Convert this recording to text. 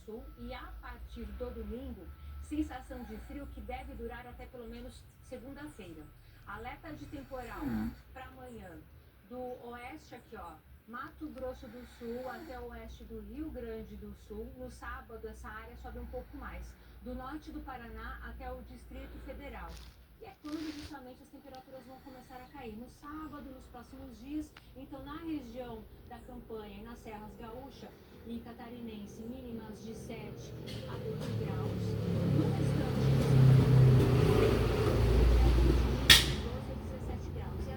sul e a partir do domingo, sensação de frio que deve durar até pelo menos segunda-feira. Alerta de temporal para amanhã do oeste aqui, ó, Mato Grosso do Sul até o oeste do Rio Grande do Sul. No sábado, essa área sobe um pouco mais. Do norte do Paraná até o Distrito Federal. E é quando justamente as temperaturas vão começar a cair. No sábado, nos próximos dias, então na região da Campanha e nas Serras Gaúcha e Catarinense, mínimas de 7 a 12 graus.